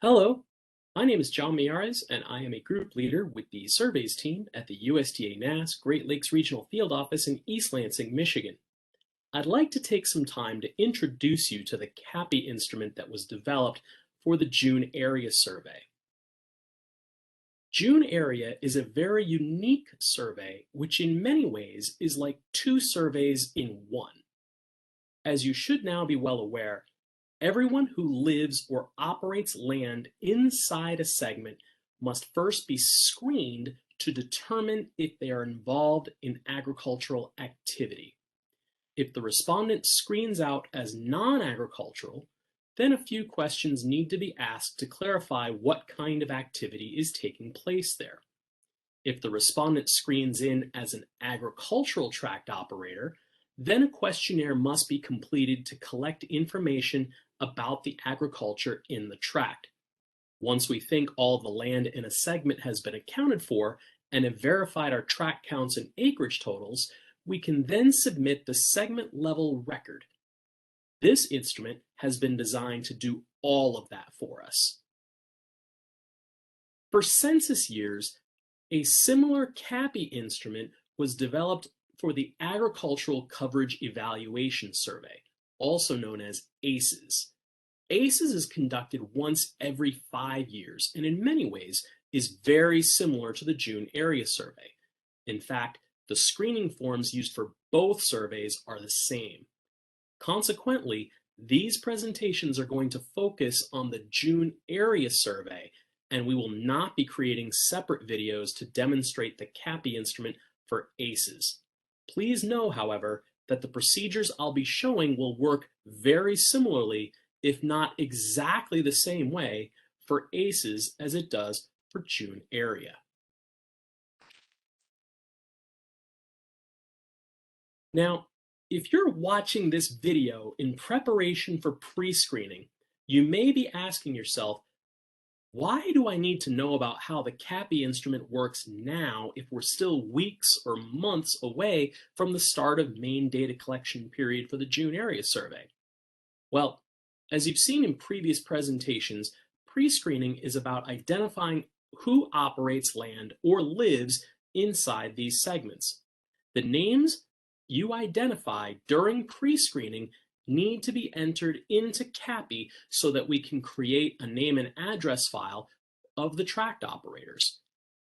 Hello, my name is John Miyares, and I am a group leader with the surveys team at the USDA NASS Great Lakes Regional Field Office in East Lansing, Michigan. I'd like to take some time to introduce you to the CAPI instrument that was developed for the June Area Survey. June Area is a very unique survey, which in many ways is like two surveys in one. As you should now be well aware, everyone who lives or operates land inside a segment must first be screened to determine if they are involved in agricultural activity. If the respondent screens out as non-agricultural, then a few questions need to be asked to clarify what kind of activity is taking place there. If the respondent screens in as an agricultural tract operator, then a questionnaire must be completed to collect information about the agriculture in the tract. Once we think all the land in a segment has been accounted for and have verified our tract counts and acreage totals, we can then submit the segment level record. This instrument has been designed to do all of that for us. For census years, a similar CAPI instrument was developed for the Agricultural Coverage Evaluation Survey, also known as ACES. ACES is conducted once every 5 years and in many ways is very similar to the June Area Survey. In fact, the screening forms used for both surveys are the same. Consequently, these presentations are going to focus on the June Area Survey, and we will not be creating separate videos to demonstrate the CAPI instrument for ACES. Please know, however, that the procedures I'll be showing will work very similarly, if not exactly the same way, for ACES as it does for June Area. Now, if you're watching this video in preparation for pre-screening, you may be asking yourself, why do I need to know about how the CAPI instrument works now if we're still weeks or months away from the start of main data collection period for the June Area Survey? Well, as you've seen in previous presentations, pre-screening is about identifying who operates land or lives inside these segments. The names you identify during pre-screening need to be entered into CAPI so that we can create a name and address file of the tract operators.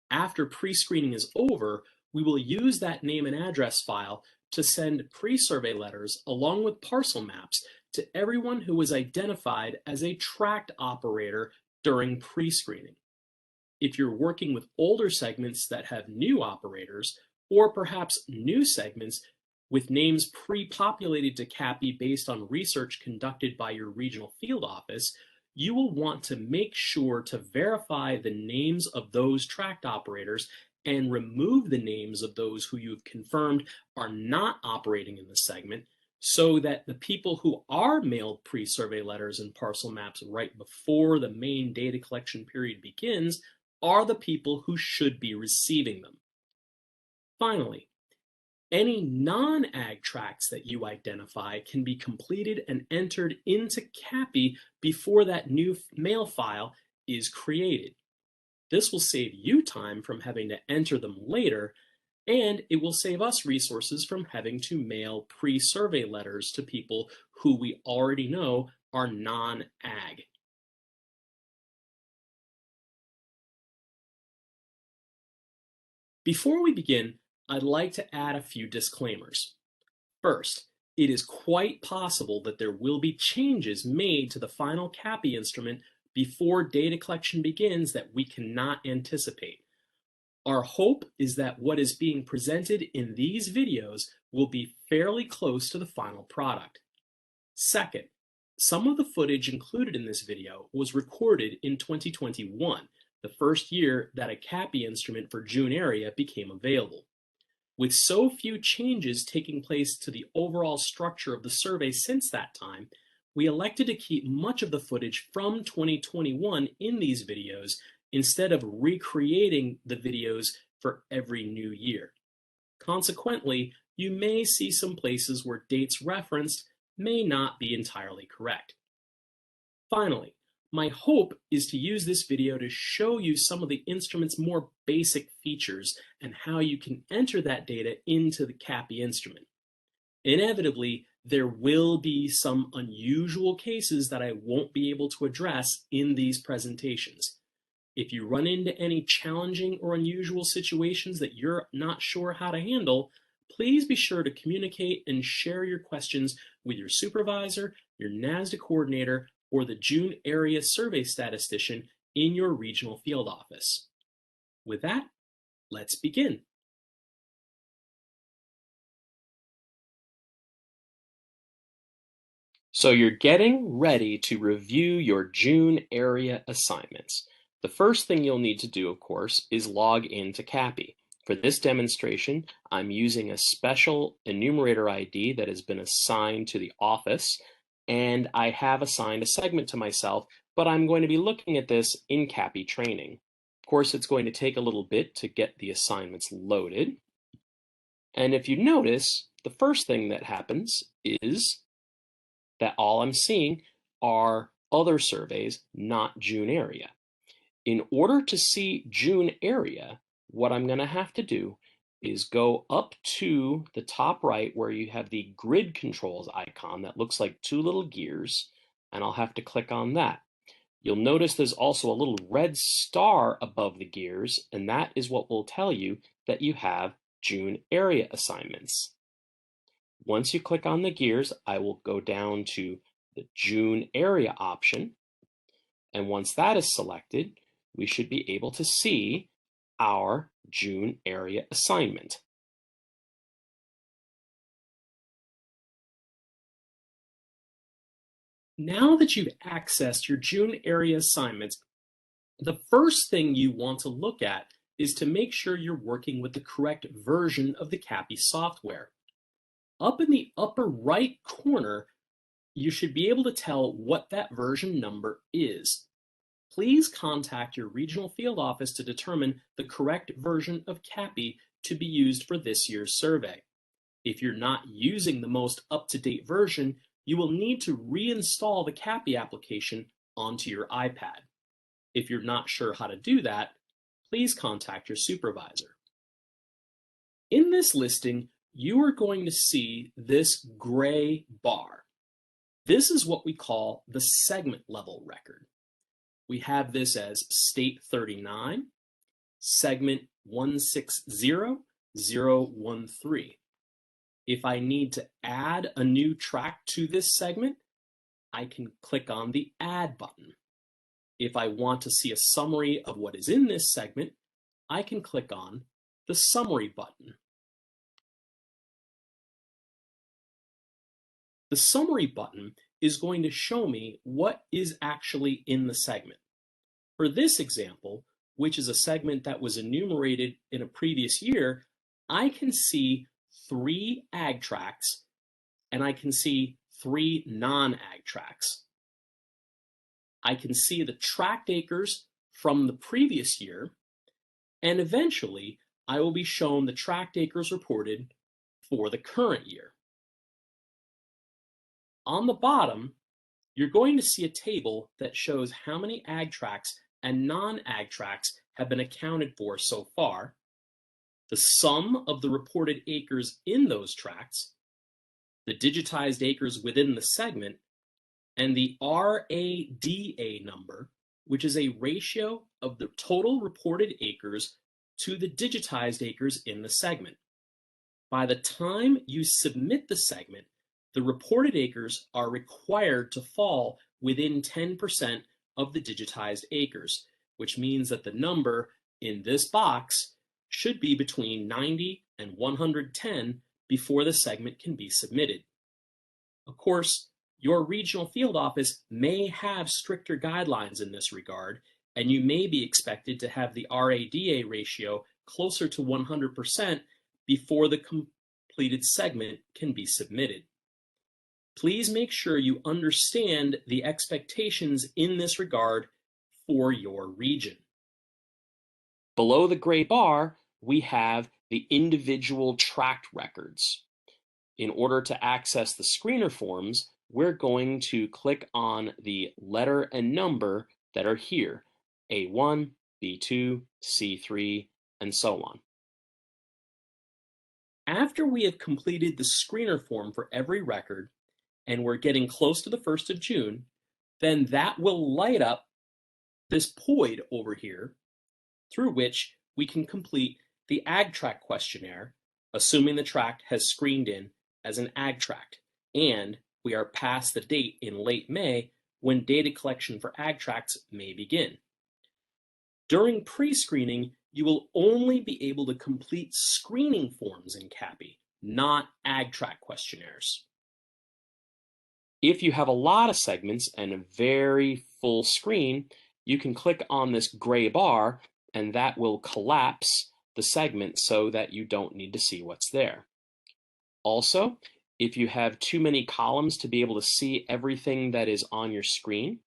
After pre-screening is over, we will use that name and address file to send pre-survey letters along with parcel maps to everyone who was identified as a tract operator during pre-screening. If you're working with older segments that have new operators, or perhaps new segments with names pre-populated to CAPI based on research conducted by your regional field office, you will want to make sure to verify the names of those tract operators and remove the names of those who you've confirmed are not operating in the segment, so that the people who are mailed pre-survey letters and parcel maps right before the main data collection period begins are the people who should be receiving them. Finally, any non-ag tracts that you identify can be completed and entered into CAPI before that new mail file is created. This will save you time from having to enter them later, and it will save us resources from having to mail pre-survey letters to people who we already know are non-ag. Before we begin, I'd like to add a few disclaimers. First, it is quite possible that there will be changes made to the final CAPI instrument before data collection begins that we cannot anticipate. Our hope is that what is being presented in these videos will be fairly close to the final product. Second, some of the footage included in this video was recorded in 2021, the first year that a CAPI instrument for June Area became available. With so few changes taking place to the overall structure of the survey since that time, we elected to keep much of the footage from 2021 in these videos instead of recreating the videos for every new year. Consequently, you may see some places where dates referenced may not be entirely correct. Finally, My hope is to use this video to show you some of the instrument's more basic features and how you can enter that data into the CAPI instrument. Inevitably, there will be some unusual cases that I won't be able to address in these presentations. If you run into any challenging or unusual situations that you're not sure how to handle, please be sure to communicate and share your questions with your supervisor, your NASDA coordinator, or the June area survey statistician in your regional field office. With that, let's begin. So you're getting ready to review your June area assignments. The first thing you'll need to do, of course, is log into CAPI. For this demonstration, I'm using a special enumerator ID that has been assigned to the office, and I have assigned a segment to myself, but I'm going to be looking at this in CAPI training. Of course, it's going to take a little bit to get the assignments loaded. And if you notice, the first thing that happens is that all I'm seeing are other surveys, not June area. In order to see June area, what I'm going to have to do is go up to the top right where you have the grid controls icon that looks like two little gears, and I'll have to click on that. You'll notice there's also a little red star above the gears, and that is what will tell you that you have June area assignments. Once you click on the gears, I will go down to the June area option. And once that is selected, we should be able to see our June area assignment. Now that you've accessed your June area assignments, the first thing you want to look at is to make sure you're working with the correct version of the CAPI software. Up in the upper right corner, you should be able to tell what that version number is. Please contact your regional field office to determine the correct version of CAPI to be used for this year's survey. If you're not using the most up-to-date version, you will need to reinstall the CAPI application onto your iPad. If you're not sure how to do that, please contact your supervisor. In this listing, you are going to see this gray bar. This is what we call the segment level record. We have this as state 39, segment 160013. If I need to add a new track to this segment, I can click on the Add button. If I want to see a summary of what is in this segment, I can click on the Summary button. The Summary button is going to show me what is actually in the segment. For this example, which is a segment that was enumerated in a previous year, I can see 3 ag tracts and I can see 3 non-ag tracts. I can see the tract acres from the previous year, and eventually I will be shown the tract acres reported for the current year. On the bottom, you're going to see a table that shows how many ag tracts and non-ag tracts have been accounted for so far, the sum of the reported acres in those tracts, the digitized acres within the segment, and the RADA number, which is a ratio of the total reported acres to the digitized acres in the segment. By the time you submit the segment, the reported acres are required to fall within 10% of the digitized acres, which means that the number in this box should be between 90 and 110 before the segment can be submitted. Of course, your regional field office may have stricter guidelines in this regard, and you may be expected to have the RADA ratio closer to 100% before the completed segment can be submitted. Please make sure you understand the expectations in this regard for your region. Below the gray bar, we have the individual tract records. In order to access the screener forms, we're going to click on the letter and number that are here, A1, B2, C3, and so on. After we have completed the screener form for every record, and we're getting close to the 1st of June, then that will light up this POID over here, through which we can complete the ag tract questionnaire, assuming the tract has screened in as an ag tract, and we are past the date in late May when data collection for ag tracts may begin. During pre-screening, you will only be able to complete screening forms in CAPI, not ag tract questionnaires. If you have a lot of segments and a very full screen, you can click on this gray bar and that will collapse the segment so that you don't need to see what's there. Also, if you have too many columns to be able to see everything that is on your screen,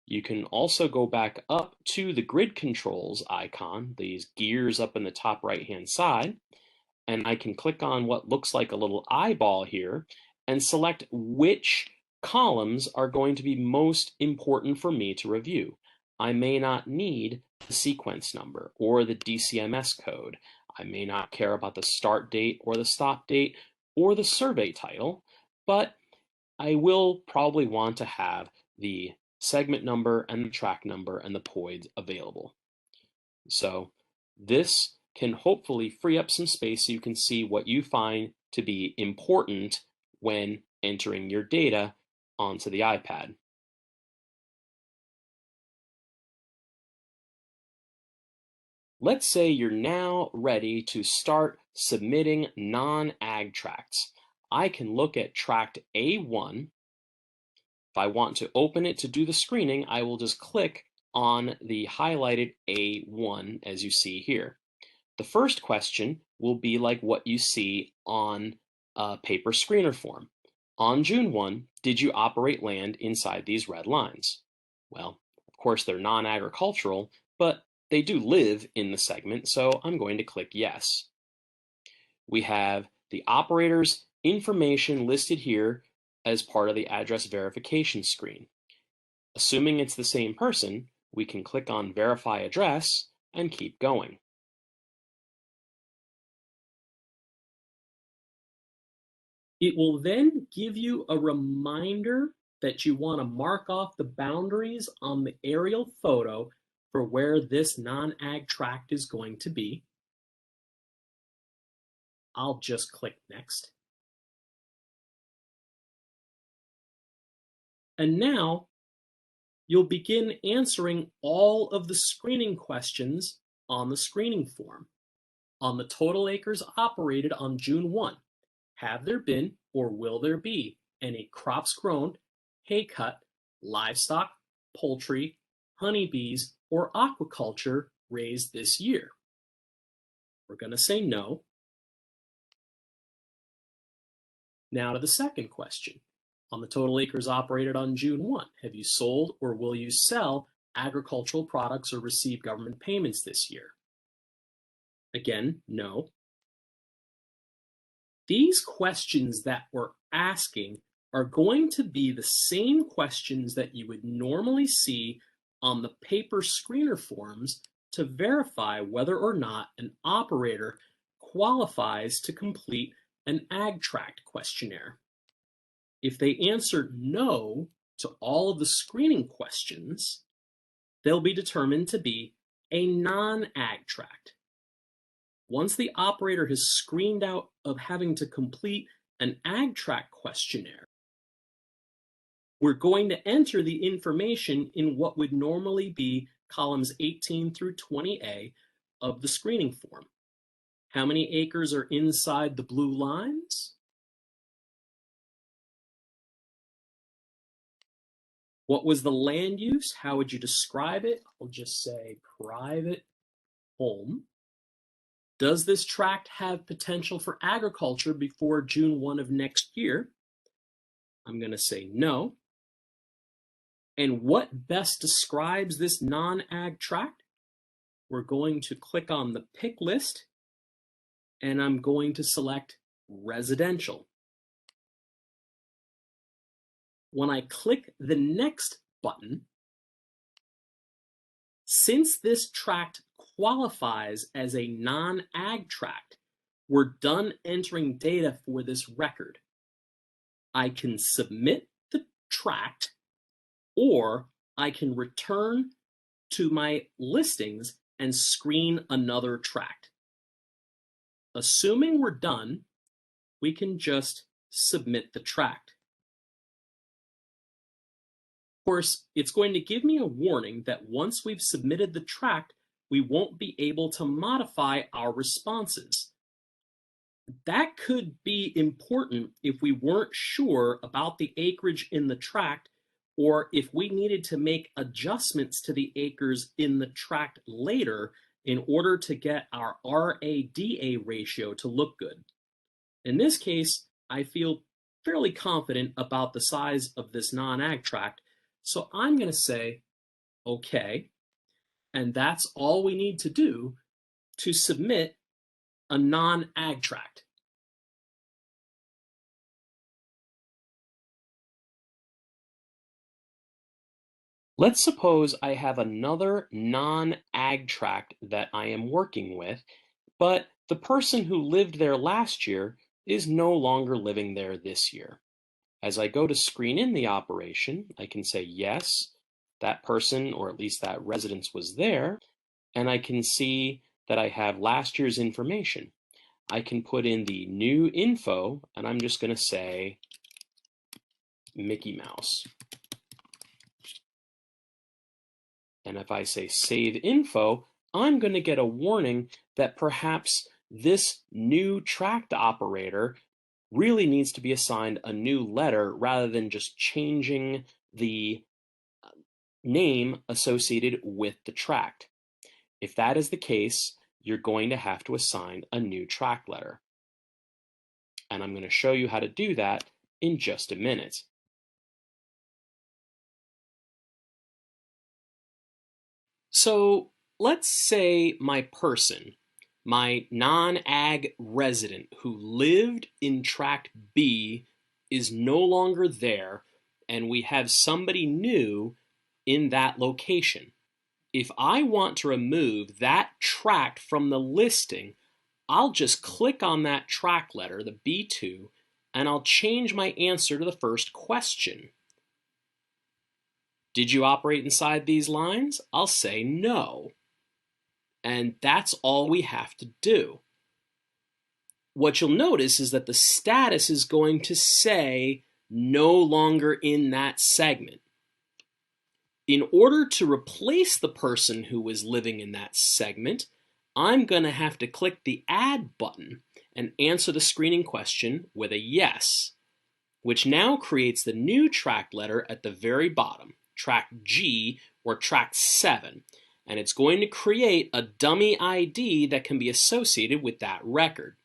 you can also go back up to the grid controls icon, these gears up in the top right-hand side, and I can click on what looks like a little eyeball here and select which columns are going to be most important for me to review. I may not need the sequence number or the DCMS code. I may not care about the start date or the stop date or the survey title, but I will probably want to have the segment number and the track number and the POIDs available. So this can hopefully free up some space so you can see what you find to be important when entering your data onto the iPad. Let's say you're now ready to start submitting non-ag tracts. I can look at tract A1. If I want to open it to do the screening, I will just click on the highlighted A1 as you see here. The first question will be like what you see on a paper screener form. On June 1, did you operate land inside these red lines? Well, of course they're non-agricultural, but they do live in the segment, so I'm going to click yes. We have the operator's information listed here as part of the address verification screen. Assuming it's the same person, we can click on verify address and keep going. It will then give you a reminder that you want to mark off the boundaries on the aerial photo for where this non-ag tract is going to be. I'll just click next. And now you'll begin answering all of the screening questions on the screening form. On the total acres operated on June 1, have there been or will there be any crops grown, hay cut, livestock, poultry, honeybees, or aquaculture raised this year? We're going to say no. Now to the second question. On the total acres operated on June 1, have you sold or will you sell agricultural products or receive government payments this year? Again, no. These questions that we're asking are going to be the same questions that you would normally see on the paper screener forms to verify whether or not an operator qualifies to complete an ag tract questionnaire. If they answer no to all of the screening questions, they'll be determined to be a non-ag tract. Once the operator has screened out of having to complete an ag tract questionnaire, we're going to enter the information in what would normally be columns 18 through 20A of the screening form. How many acres are inside the blue lines? What was the land use? How would you describe it? I'll just say private home. Does this tract have potential for agriculture before June 1 of next year? I'm going to say no. And what best describes this non-ag tract? We're going to click on the pick list, and I'm going to select residential. when I click the next button, since this tract qualifies as a non-ag tract, we're done entering data for this record. I can submit the tract, or I can return to my listings and screen another tract. Assuming we're done, we can just submit the tract. Of course, it's going to give me a warning that once we've submitted the tract, we won't be able to modify our responses. That could be important if we weren't sure about the acreage in the tract, or if we needed to make adjustments to the acres in the tract later in order to get our RADA ratio to look good. In this case, I feel fairly confident about the size of this non-ag tract, so I'm going to say, okay, and that's all we need to do to submit a non-ag tract. Let's suppose I have another non-ag tract that I am working with, but the person who lived there last year is no longer living there this year. As I go to screen in the operation, I can say, yes, that person, or at least that residence, was there, and I can see that I have last year's information. I can put in the new info, and I'm just going to say Mickey Mouse. And if I say save info, I'm going to get a warning that perhaps this new tract operator really needs to be assigned a new letter rather than just changing the name associated with the tract. If that is the case, you're going to have to assign a new tract letter. And I'm going to show you how to do that in just a minute. So let's say my person, my non-ag resident who lived in tract B, is no longer there, and we have somebody new in that location. If I want to remove that tract from the listing, I'll just click on that tract letter, the B2, and I'll change my answer to the first question. Did you operate inside these lines? I'll say no. And that's all we have to do. What you'll notice is that the status is going to say no longer in that segment. In order to replace the person who was living in that segment, I'm going to have to click the Add button and answer the screening question with a yes, which now creates the new tract letter at the very bottom, tract G or tract 7, and it's going to create a dummy ID that can be associated with that record.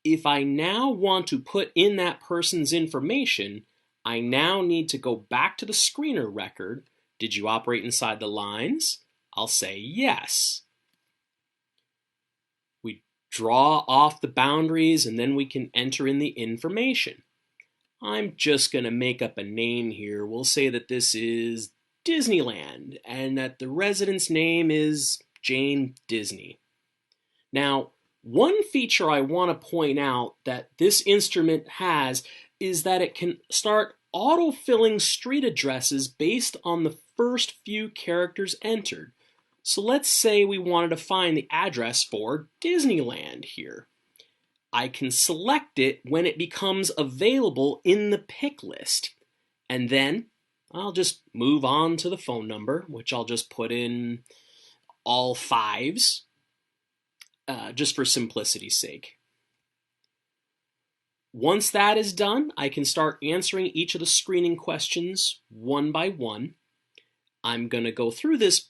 If I now want to put in that person's information, I now need to go back to the screener record. Did you operate inside the lines? I'll say yes. We draw off the boundaries and then we can enter in the information. I'm just going to make up a name here. We'll say that this is Disneyland and that the resident's name is Jane Disney. Now, one feature I want to point out that this instrument has is that it can start autofilling street addresses based on the first few characters entered. So let's say we wanted to find the address for Disneyland here. I can select it when it becomes available in the pick list. And then I'll just move on to the phone number, which I'll just put in all 5s, just for simplicity's sake. Once that is done, I can start answering each of the screening questions one by one. I'm going to go through this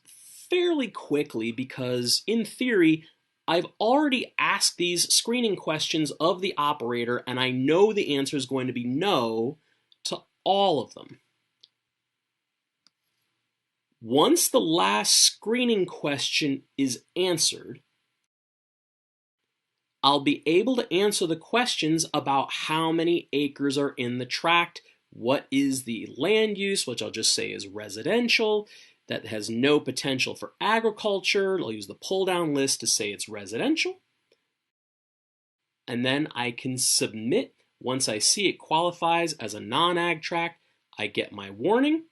fairly quickly because, in theory, I've already asked these screening questions of the operator, and I know the answer is going to be no to all of them. Once the last screening question is answered, I'll be able to answer the questions about how many acres are in the tract, what is the land use, which I'll just say is residential, that has no potential for agriculture. I'll use the pull down list to say it's residential. And then I can submit. Once I see it qualifies as a non-ag tract, I get my warning,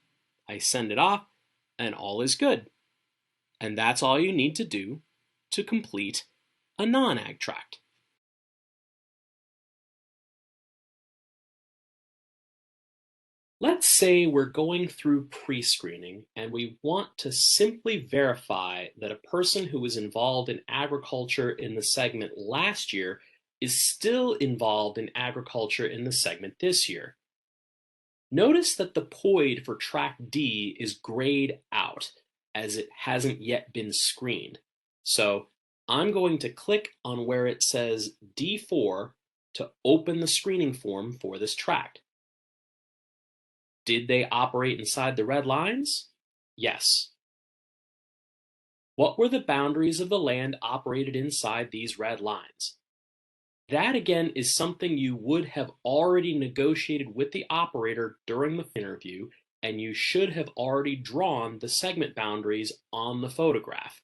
I send it off, and all is good. And that's all you need to do to complete a non-ag tract. Let's say we're going through pre-screening and we want to simply verify that a person who was involved in agriculture in the segment last year is still involved in agriculture in the segment this year. Notice that the POID for tract D is grayed out as it hasn't yet been screened. So I'm going to click on where it says D4 to open the screening form for this tract. Did they operate inside the red lines? Yes. What were the boundaries of the land operated inside these red lines? That again is something you would have already negotiated with the operator during the interview, and you should have already drawn the segment boundaries on the photograph.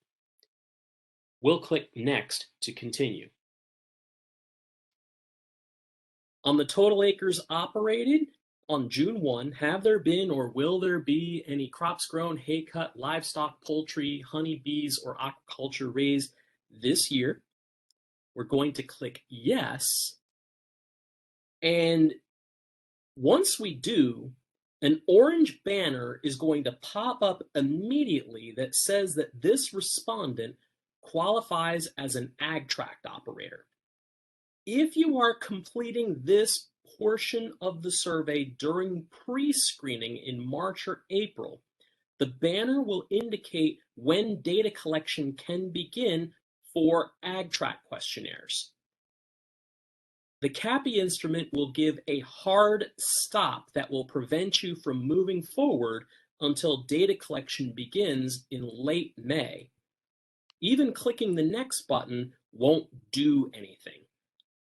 We'll click Next to continue. On the total acres operated, on June 1, have there been or will there be any crops grown, hay cut, livestock, poultry, honeybees, or aquaculture raised this year? We're going to click Yes. And once we do, an orange banner is going to pop up immediately that says that this respondent qualifies as an ag tract operator. If you are completing this portion of the survey during pre-screening in March or April, the banner will indicate when data collection can begin for ag tract questionnaires. The CAPI instrument will give a hard stop that will prevent you from moving forward until data collection begins in late May. Even clicking the next button won't do anything.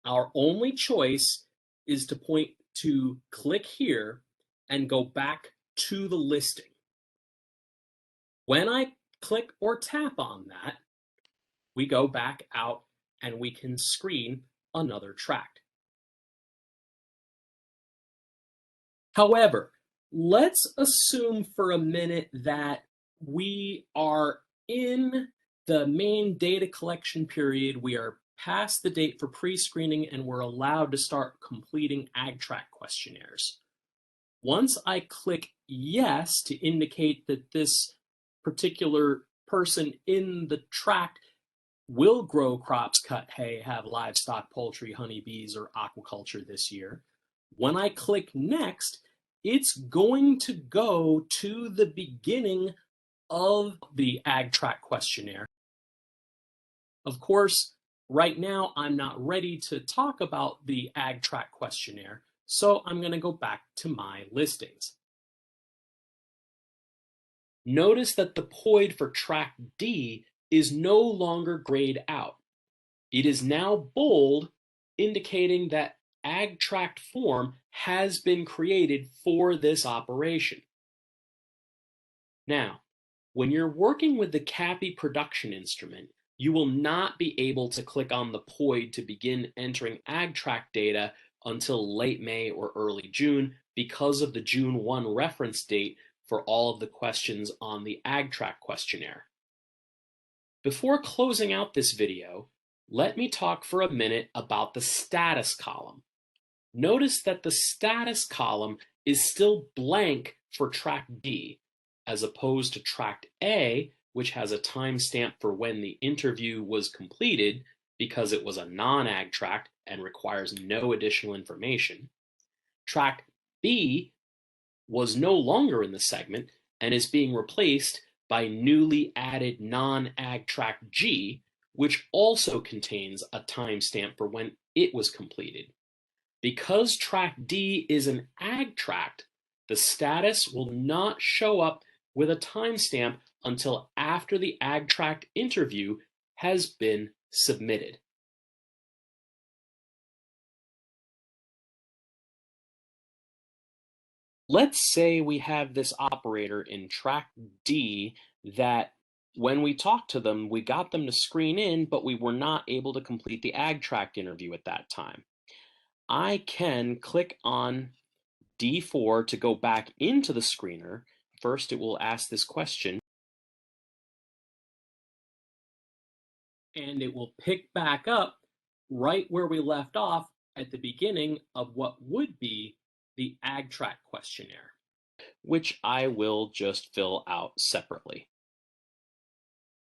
Our only choice is to point to click here and go back to the listing. When I click or tap on that, we go back out and we can screen another tract. However, let's assume for a minute that we are in the main data collection period. We are past the date for pre-screening and we're allowed to start completing ag tract questionnaires. Once I click yes to indicate that this particular person in the tract will grow crops, cut hay, have livestock, poultry, honeybees, or aquaculture this year, when I click next, it's going to go to the beginning of the ag tract questionnaire. Of course, right now I'm not ready to talk about the ag tract questionnaire, so I'm going to go back to my listings. Notice that the POID for tract D is no longer grayed out. It is now bold, indicating that ag tract form has been created for this operation. Now, when you're working with the CAPI production instrument, you will not be able to click on the POID to begin entering ag tract data until late May or early June because of the June 1 reference date for all of the questions on the ag tract questionnaire. Before closing out this video, let me talk for a minute about the status column. Notice that the status column is still blank for tract D, as opposed to tract A, which has a timestamp for when the interview was completed because it was a non-ag tract and requires no additional information. Tract B was no longer in the segment and is being replaced by newly added non-ag tract G, which also contains a timestamp for when it was completed. Because tract D is an ag tract, the status will not show up with a timestamp until after the ag tract interview has been submitted. Let's say we have this operator in track D that when we talked to them, we got them to screen in, but we were not able to complete the ag tract interview at that time. I can click on D4 to go back into the screener. First, it will ask this question, and it will pick back up right where we left off at the beginning of what would be the ag tract questionnaire, which I will just fill out separately.